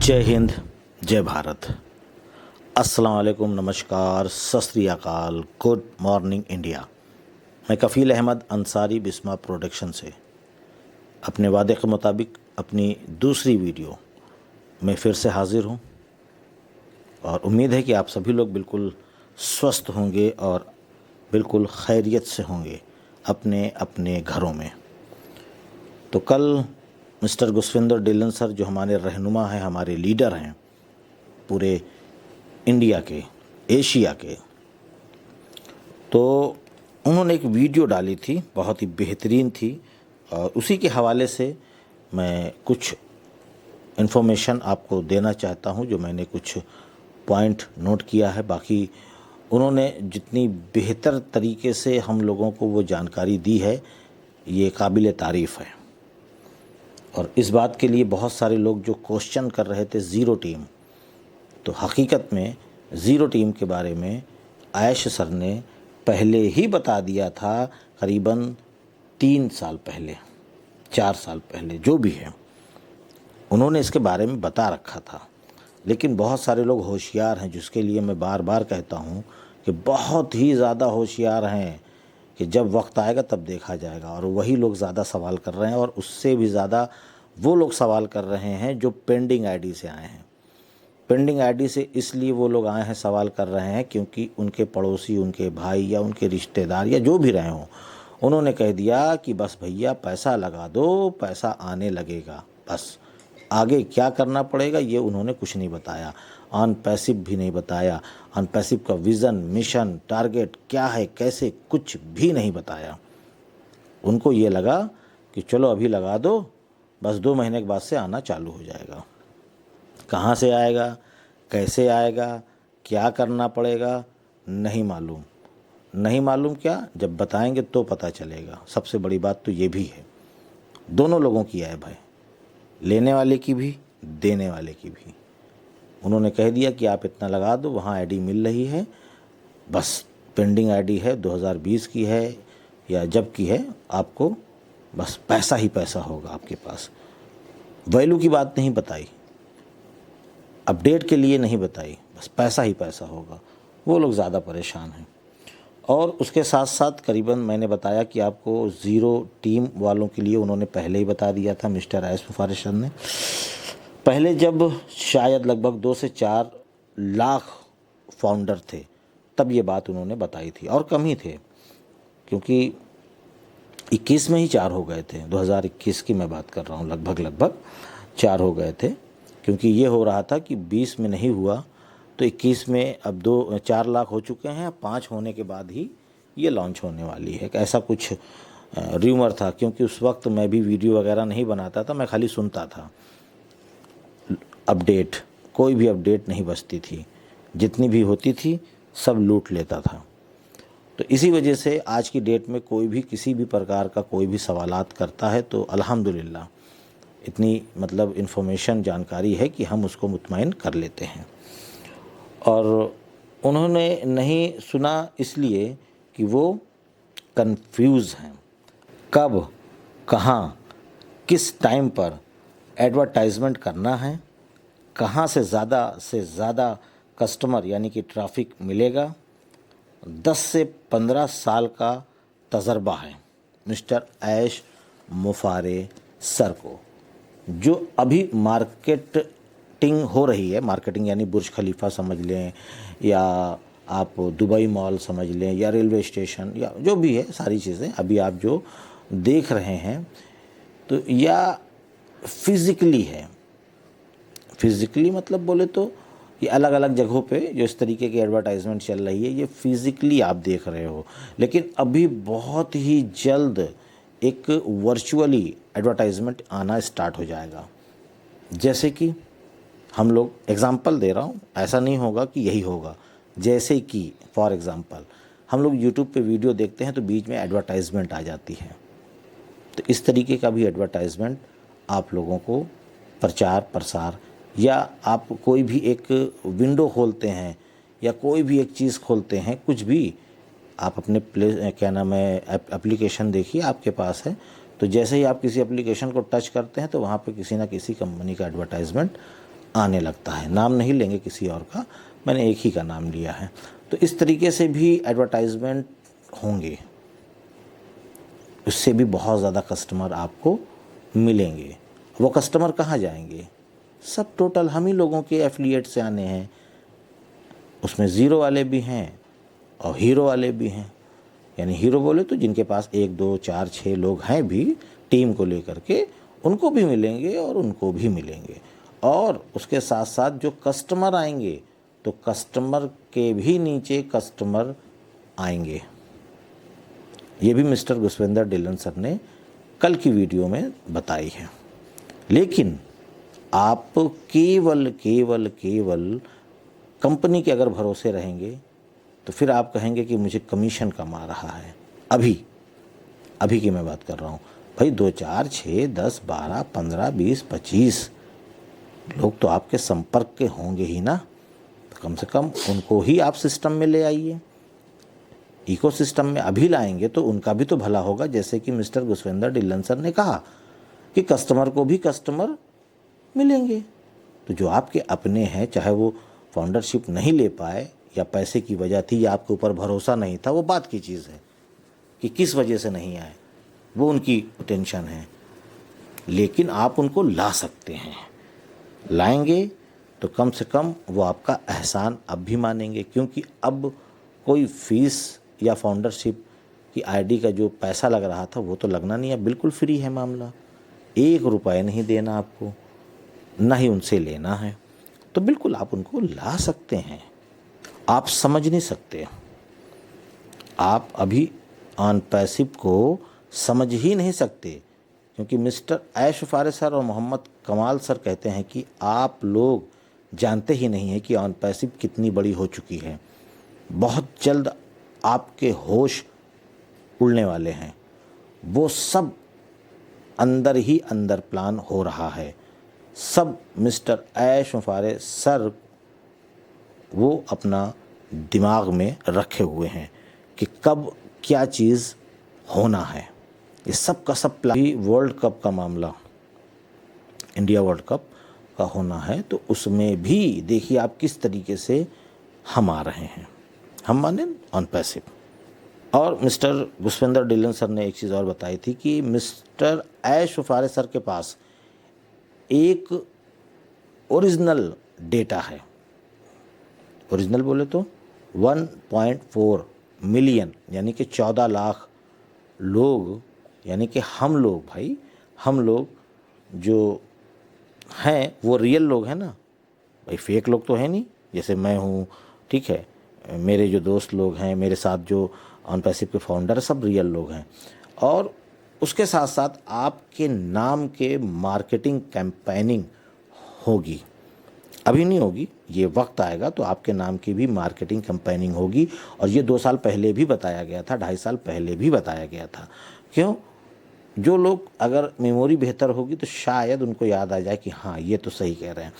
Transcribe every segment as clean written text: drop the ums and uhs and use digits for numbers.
जय हिंद, जय भारत। अस्सलाम वालेकुम, नमस्कार, सत श्री अकाल, गुड मॉर्निंग इंडिया। मैं कफ़ील अहमद अंसारी बिस्मा प्रोडक्शन से अपने वादे के मुताबिक अपनी दूसरी वीडियो में फिर से हाज़िर हूँ और उम्मीद है कि आप सभी लोग बिल्कुल स्वस्थ होंगे और बिल्कुल खैरियत से होंगे अपने अपने घरों में। तो कल मिस्टर गुसविंदर डिलन सर, जो हमारे रहनुमा हैं, हमारे लीडर हैं पूरे इंडिया के, एशिया के, तो उन्होंने एक वीडियो डाली थी, बहुत ही बेहतरीन थी और उसी के हवाले से मैं कुछ इन्फॉर्मेशन आपको देना चाहता हूं, जो मैंने कुछ पॉइंट नोट किया है। बाकी उन्होंने जितनी बेहतर तरीके से हम लोगों को वो जानकारी दी है, ये काबिल तारीफ़ है। और इस बात के लिए बहुत सारे लोग जो क्वेश्चन कर रहे थे ज़ीरो टीम, तो हकीकत में ज़ीरो टीम के बारे में आयश सर ने पहले ही बता दिया था, करीबन 3 साल पहले, 4 साल पहले, जो भी है उन्होंने इसके बारे में बता रखा था। लेकिन बहुत सारे लोग होशियार हैं, जिसके लिए मैं बार बार कहता हूँ कि बहुत ही ज़्यादा होशियार हैं कि जब वक्त आएगा तब देखा जाएगा। और वही लोग ज़्यादा सवाल कर रहे हैं, और उससे भी ज़्यादा वो लोग सवाल कर रहे हैं जो पेंडिंग आईडी से आए हैं। पेंडिंग आईडी से इसलिए वो लोग आए हैं, सवाल कर रहे हैं, क्योंकि उनके पड़ोसी, उनके भाई या उनके रिश्तेदार या जो भी रहे हों, उन्होंने कह दिया कि बस भैया पैसा लगा दो, पैसा आने लगेगा। बस आगे क्या करना पड़ेगा ये उन्होंने कुछ नहीं बताया, ऑन पैसिव भी नहीं बताया, ऑन पैसिव का विज़न, मिशन, टारगेट क्या है, कैसे, कुछ भी नहीं बताया। उनको ये लगा कि चलो अभी लगा दो, बस 2 महीने के बाद से आना चालू हो जाएगा। कहाँ से आएगा, कैसे आएगा, क्या करना पड़ेगा, नहीं मालूम। नहीं मालूम क्या, जब बताएंगे तो पता चलेगा। सबसे बड़ी बात तो ये भी है, दोनों लोगों की ऐब है, लेने वाले की भी, देने वाले की भी। उन्होंने कह दिया कि आप इतना लगा दो, वहाँ आईडी मिल रही है, बस पेंडिंग आईडी है, 2020 की है या जब की है, आपको बस पैसा ही पैसा होगा आपके पास। वैल्यू की बात नहीं बताई, अपडेट के लिए नहीं बताई, बस पैसा ही पैसा होगा। वो लोग ज़्यादा परेशान हैं। और उसके साथ साथ करीबन मैंने बताया कि आपको ज़ीरो टीम वालों के लिए उन्होंने पहले ही बता दिया था, मिस्टर आयश मुफारिश सर ने। पहले जब शायद लगभग 2 से 4 लाख फाउंडर थे, तब ये बात उन्होंने बताई थी, और कम ही थे, क्योंकि 21 में ही 4 हो गए थे। 2021 की मैं बात कर रहा हूँ, लगभग 4 हो गए थे, क्योंकि ये हो रहा था कि 20 में नहीं हुआ तो 21 में अब 4 लाख हो चुके हैं। 5 होने के बाद ही ये लॉन्च होने वाली है, ऐसा कुछ र्यूमर था। क्योंकि उस वक्त मैं भी वीडियो वगैरह नहीं बनाता था, मैं खाली सुनता था। अपडेट, कोई भी अपडेट नहीं बचती थी, जितनी भी होती थी सब लूट लेता था। तो इसी वजह से आज की डेट में कोई भी किसी भी प्रकार का कोई भी सवालात करता है तो अल्हम्दुलिल्लाह इतनी मतलब इन्फॉर्मेशन, जानकारी है कि हम उसको मुतमईन कर लेते हैं। और उन्होंने नहीं सुना इसलिए कि वो कंफ्यूज हैं, कब, कहाँ, किस टाइम पर एडवर्टाइजमेंट करना है, कहाँ से ज़्यादा कस्टमर यानी कि ट्रैफिक मिलेगा। 10 से 15 साल का तजर्बा है मिस्टर आयश मुफारे सर को, जो अभी मार्केटिंग हो रही है। मार्केटिंग यानी बुर्ज खलीफा समझ लें, या आप दुबई मॉल समझ लें, या रेलवे स्टेशन, या जो भी है सारी चीज़ें अभी आप जो देख रहे हैं, तो या फिज़िकली है। फिज़िकली मतलब बोले तो ये अलग अलग जगहों पे जो इस तरीके की एडवर्टाइजमेंट चल रही है, ये फिज़िकली आप देख रहे हो। लेकिन अभी बहुत ही जल्द एक वर्चुअली एडवर्टाइजमेंट आना स्टार्ट हो जाएगा। जैसे कि हम लोग, एग्ज़ाम्पल दे रहा हूँ, ऐसा नहीं होगा कि यही होगा। जैसे कि फॉर एग्ज़ाम्पल हम लोग यूट्यूब पे वीडियो देखते हैं तो बीच में एडवर्टाइजमेंट आ जाती है, तो इस तरीके का भी एडवर्टाइजमेंट आप लोगों को प्रचार प्रसार, या आप कोई भी एक विंडो खोलते हैं या कोई भी एक चीज़ खोलते हैं, कुछ भी आप अपने क्या नाम है, एप्लीकेशन देखिए आपके पास है, तो जैसे ही आप किसी एप्लीकेशन को टच करते हैं तो वहाँ पे किसी ना किसी कंपनी का एडवर्टाइजमेंट आने लगता है। नाम नहीं लेंगे किसी और का, मैंने एक ही का नाम लिया है। तो इस तरीके से भी एडवर्टाइजमेंट होंगे, उससे भी बहुत ज़्यादा कस्टमर आपको मिलेंगे। वो कस्टमर कहाँ जाएंगे? सब टोटल हम ही लोगों के एफिलिएट से आने हैं। उसमें ज़ीरो वाले भी हैं और हीरो वाले भी हैं। यानी हीरो बोले तो जिनके पास 1 2 4 6 लोग हैं भी टीम को लेकर के, उनको भी मिलेंगे और उनको भी मिलेंगे। और उसके साथ साथ जो कस्टमर आएंगे तो कस्टमर के भी नीचे कस्टमर आएंगे। ये भी मिस्टर गुसविंदर डिलन सर ने कल की वीडियो में बताई है। लेकिन आप केवल केवल केवल कंपनी के अगर भरोसे रहेंगे तो फिर आप कहेंगे कि मुझे कमीशन कम आ रहा है। अभी की मैं बात कर रहा हूँ भाई। 2 4 6 10 12 15 20 25 लोग तो आपके संपर्क के होंगे ही ना। तो कम से कम उनको ही आप सिस्टम में ले आइए, इकोसिस्टम में अभी लाएंगे तो उनका भी तो भला होगा। जैसे कि मिस्टर गुसविंदर डिलन सर ने कहा कि कस्टमर को भी कस्टमर मिलेंगे। तो जो आपके अपने हैं, चाहे वो फाउंडरशिप नहीं ले पाए या पैसे की वजह थी या आपके ऊपर भरोसा नहीं था, वो बात की चीज़ है कि किस वजह से नहीं आए, वो उनकी टेंशन है। लेकिन आप उनको ला सकते हैं। लाएंगे तो कम से कम वो आपका एहसान अब भी मानेंगे, क्योंकि अब कोई फीस या फाउंडरशिप की आईडी का जो पैसा लग रहा था वो तो लगना नहीं है। बिल्कुल फ्री है मामला, 1 रुपया नहीं देना आपको, ना ही उनसे लेना है। तो बिल्कुल आप उनको ला सकते हैं। आप समझ नहीं सकते, आप अभी ऑन पैसिव को समझ ही नहीं सकते, क्योंकि मिस्टर ऐश फारे सर और मोहम्मद कमाल सर कहते हैं कि आप लोग जानते ही नहीं हैं कि ऑन पैसिव कितनी बड़ी हो चुकी है। बहुत जल्द आपके होश उड़ने वाले हैं। वो सब अंदर ही अंदर प्लान हो रहा है। सब मिस्टर ऐश फारे सर वो अपना दिमाग में रखे हुए हैं कि कब क्या चीज़ होना है। ये सब का सब प्लान। वर्ल्ड कप का मामला, इंडिया वर्ल्ड कप का होना है, तो उसमें भी देखिए आप किस तरीके से हम आ रहे हैं। हम माने ऑन पैसिव। और मिस्टर गुसविंदर डिलन सर ने एक चीज़ और बताई थी कि मिस्टर ऐश फारे सर के पास एक ओरिजिनल डेटा है। ओरिजिनल बोले तो 1.4 मिलियन यानी कि 14 लाख लोग, यानी कि हम लोग, भाई हम लोग जो हैं वो रियल लोग हैं ना भाई, फेक लोग तो हैं नहीं। जैसे मैं हूँ, ठीक है, मेरे जो दोस्त लोग हैं, मेरे साथ जो ऑन पैसिव के फाउंडर, सब रियल लोग हैं। और उसके साथ साथ आपके नाम के मार्केटिंग कैंपेनिंग होगी। अभी नहीं होगी, ये वक्त आएगा तो आपके नाम की भी मार्केटिंग कैंपेनिंग होगी। और ये 2 साल पहले भी बताया गया था, 2.5 साल पहले भी बताया गया था। क्यों? जो लोग, अगर मेमोरी बेहतर होगी तो शायद उनको याद आ जाए कि हाँ ये तो सही कह रहे हैं।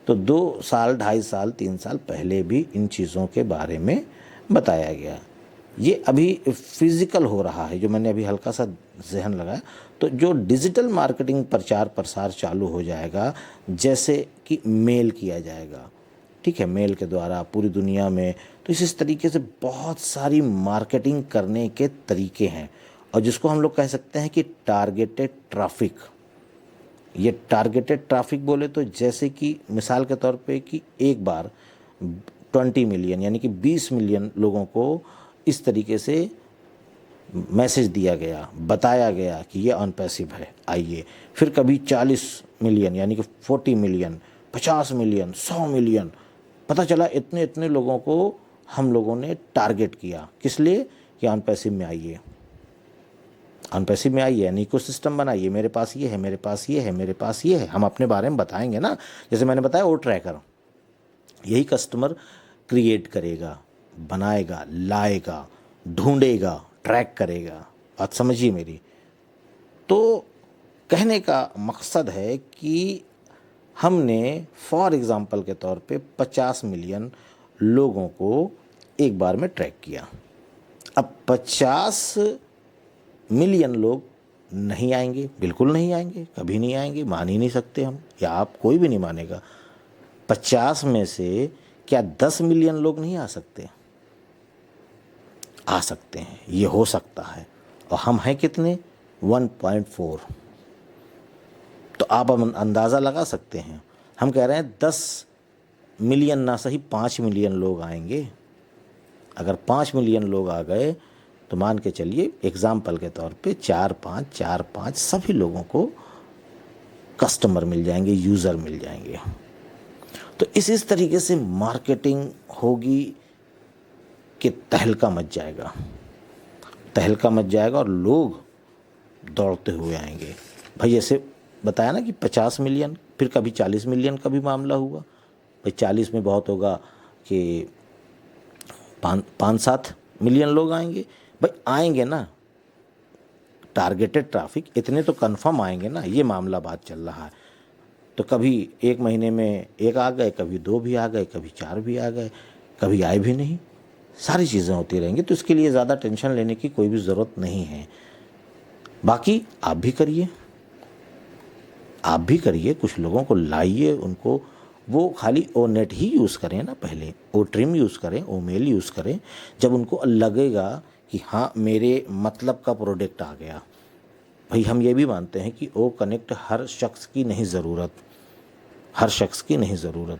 तो 2 साल 2.5 साल 3 साल पहले भी इन चीज़ों के बारे में बताया गया। ये अभी फिज़िकल हो रहा है, जो मैंने अभी हल्का सा जहन लगाया। तो जो डिजिटल मार्केटिंग प्रचार प्रसार चालू हो जाएगा, जैसे कि मेल किया जाएगा, ठीक है, मेल के द्वारा पूरी दुनिया में, तो इस तरीके से बहुत सारी मार्केटिंग करने के तरीके हैं। और जिसको हम लोग कह सकते हैं कि टारगेटेड ट्रैफिक। ये टारगेटेड ट्रैफिक बोले तो जैसे कि मिसाल के तौर पे कि एक बार 20 मिलियन यानी कि 20 मिलियन लोगों को इस तरीके से मैसेज दिया गया, बताया गया कि ये ऑन पैसिव है, आइए। फिर कभी 40 मिलियन यानी कि 40 मिलियन, 50 मिलियन, 100 मिलियन, पता चला इतने इतने लोगों को हम लोगों ने टारगेट किया। किस लिए? कि ऑन पैसिव में आइए, ऑन पैसिव में आइए, यानी इकोसिस्टम बनाइए। मेरे पास ये है, मेरे पास ये है, मेरे पास ये है। हम अपने बारे में बताएंगे ना, जैसे मैंने बताया वो ट्रैकर, यही कस्टमर क्रिएट करेगा, बनाएगा, लाएगा, ढूंढेगा, ट्रैक करेगा। बात समझिए मेरी। तो कहने का मकसद है कि हमने फॉर एग्ज़ाम्पल के तौर पे 50 मिलियन लोगों को एक बार में ट्रैक किया। अब 50 मिलियन लोग नहीं आएंगे, बिल्कुल नहीं आएंगे, कभी नहीं आएंगे, मान ही नहीं सकते हम, या आप कोई भी नहीं मानेगा। 50 में से क्या 10 मिलियन लोग नहीं आ सकते? आ सकते हैं, ये हो सकता है। और हम हैं कितने? 1.4। तो आप अंदाज़ा लगा सकते हैं। हम कह रहे हैं 10 मिलियन ना सही 5 मिलियन लोग आएंगे। अगर 5 मिलियन लोग आ गए तो मान के चलिए एग्जाम्पल के तौर पे 4-5 सभी लोगों को कस्टमर मिल जाएंगे, यूज़र मिल जाएंगे। तो इस तरीके से मार्केटिंग होगी कि तहलका मच जाएगा, तहलका मच जाएगा और लोग दौड़ते हुए आएंगे। भाई ऐसे बताया ना कि 50 मिलियन, फिर कभी 40 मिलियन का भी मामला हुआ। भाई 40 में बहुत होगा कि 5-7 मिलियन लोग आएंगे। भाई आएंगे ना, टारगेटेड ट्रैफिक इतने तो कंफर्म आएंगे ना, ये मामला बात चल रहा है। तो कभी एक महीने में 1 आ गए, कभी 2 भी आ गए, कभी 4 भी आ गए, कभी आए भी नहीं। सारी चीज़ें होती रहेंगी, तो इसके लिए ज़्यादा टेंशन लेने की कोई भी ज़रूरत नहीं है। बाकी आप भी करिए, आप भी करिए, कुछ लोगों को लाइए, उनको वो खाली ओ नेट ही यूज़ करें ना, पहले ओ ट्रिम यूज़ करें, ओ मेल यूज़ करें। जब उनको लगेगा कि हाँ मेरे मतलब का प्रोडक्ट आ गया। भाई हम ये भी मानते हैं कि ओ कनेक्ट हर शख्स की नहीं ज़रूरत, हर शख्स की नहीं ज़रूरत।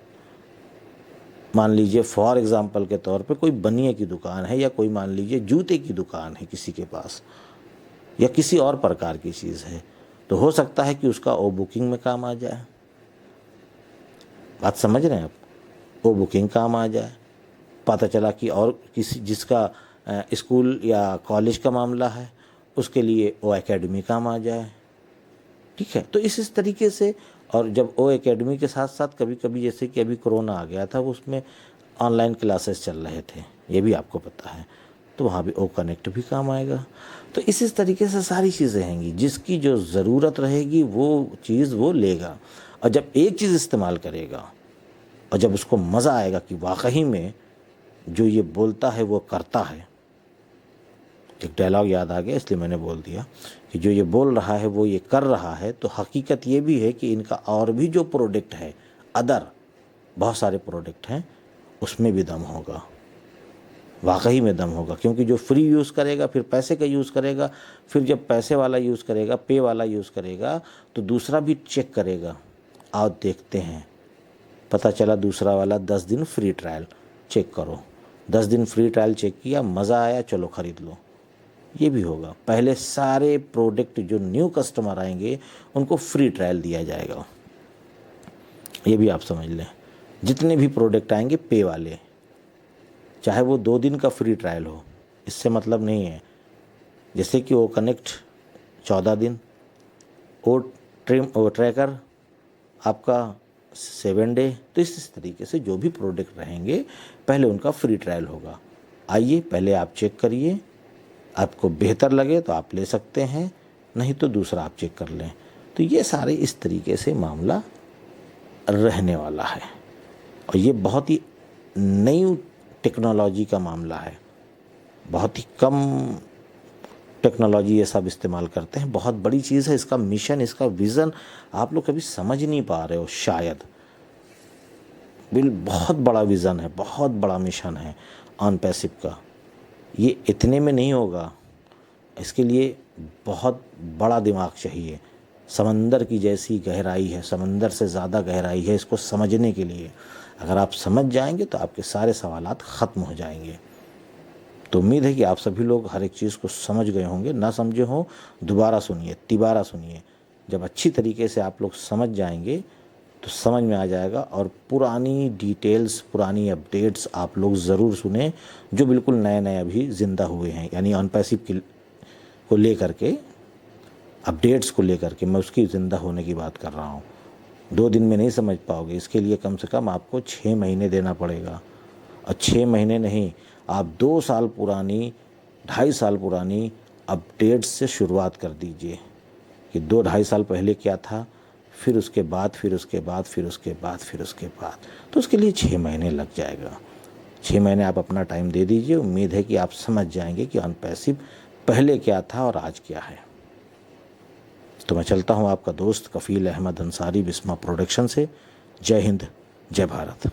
मान लीजिए फॉर एग्ज़ाम्पल के तौर पे कोई बनिए की दुकान है, या कोई मान लीजिए जूते की दुकान है किसी के पास, या किसी और प्रकार की चीज़ है, तो हो सकता है कि उसका ओ बुकिंग में काम आ जाए। बात समझ रहे हैं आप? ओ बुकिंग काम आ जाए। पता चला कि और किसी जिसका स्कूल या कॉलेज का मामला है, उसके लिए ओ एकेडमी काम आ जाए। ठीक है, तो इस तरीके से। और जब ओ एकेडमी के साथ साथ कभी कभी जैसे कि अभी कोरोना आ गया था, वो उसमें ऑनलाइन क्लासेस चल रहे थे, ये भी आपको पता है, तो वहाँ भी ओ कनेक्ट भी काम आएगा। तो इस तरीके से सारी चीज़ें हैंगी, जिसकी जो ज़रूरत रहेगी वो चीज़ वो लेगा। और जब एक चीज़ इस्तेमाल करेगा और जब उसको मज़ा आएगा कि वाकई में जो ये बोलता है वो करता है। एक डायलॉग याद आ गया इसलिए मैंने बोल दिया कि जो ये बोल रहा है वो ये कर रहा है। तो हकीकत ये भी है कि इनका और भी जो प्रोडक्ट है, अदर बहुत सारे प्रोडक्ट हैं, उसमें भी दम होगा, वाकई में दम होगा। क्योंकि जो फ्री यूज़ करेगा फिर पैसे का यूज़ करेगा, फिर जब पैसे वाला यूज़ करेगा, पे वाला यूज़ करेगा, तो दूसरा भी चेक करेगा। आओ देखते हैं, पता चला दूसरा वाला 10 दिन फ्री ट्रायल, चेक करो, 10 दिन फ्री ट्रायल चेक किया, मज़ा आया, चलो ख़रीद लो, ये भी होगा। पहले सारे प्रोडक्ट जो न्यू कस्टमर आएंगे उनको फ्री ट्रायल दिया जाएगा, ये भी आप समझ लें। जितने भी प्रोडक्ट आएंगे पे वाले, चाहे वो 2 दिन का फ्री ट्रायल हो, इससे मतलब नहीं है। जैसे कि वो कनेक्ट 14 दिन, वो ट्रैकर आपका 7 डे। तो इस तरीके से जो भी प्रोडक्ट रहेंगे पहले उनका फ्री ट्रायल होगा। आइए पहले आप चेक करिए, आपको बेहतर लगे तो आप ले सकते हैं, नहीं तो दूसरा आप चेक कर लें। तो ये सारे इस तरीके से मामला रहने वाला है। और ये बहुत ही नई टेक्नोलॉजी का मामला है, बहुत ही कम टेक्नोलॉजी ये सब इस्तेमाल करते हैं। बहुत बड़ी चीज़ है, इसका मिशन, इसका विज़न आप लोग कभी समझ नहीं पा रहे हो शायद। बहुत बड़ा विज़न है, बहुत बड़ा मिशन है ऑन पैसिव का। ये इतने में नहीं होगा, इसके लिए बहुत बड़ा दिमाग चाहिए। समंदर की जैसी गहराई है, समंदर से ज़्यादा गहराई है इसको समझने के लिए। अगर आप समझ जाएंगे तो आपके सारे सवालात ख़त्म हो जाएंगे। तो उम्मीद है कि आप सभी लोग हर एक चीज़ को समझ गए होंगे। ना समझे हो दोबारा सुनिए, तिबारा सुनिए। जब अच्छी तरीके से आप लोग समझ जाएंगे तो समझ में आ जाएगा। और पुरानी डिटेल्स, पुरानी अपडेट्स आप लोग ज़रूर सुने, जो बिल्कुल नए नए अभी ज़िंदा हुए हैं। यानी ऑन पैसिव को लेकर के, अपडेट्स को लेकर के मैं उसकी ज़िंदा होने की बात कर रहा हूँ। 2 दिन में नहीं समझ पाओगे, इसके लिए कम से कम आपको 6 महीने देना पड़ेगा। और 6 महीने नहीं, आप 2 साल पुरानी, 2.5 साल पुरानी अपडेट्स से शुरुआत कर दीजिए कि 2-2.5 साल पहले क्या था, फिर उसके बाद, फिर उसके बाद, फिर उसके बाद, फिर उसके बाद। तो उसके लिए 6 महीने लग जाएगा। 6 महीने आप अपना टाइम दे दीजिए। उम्मीद है कि आप समझ जाएंगे कि ऑन पैसिव पहले क्या था और आज क्या है। तो मैं चलता हूँ, आपका दोस्त कफ़ील अहमद अंसारी, बिस्मा प्रोडक्शन से। जय हिंद, जय भारत।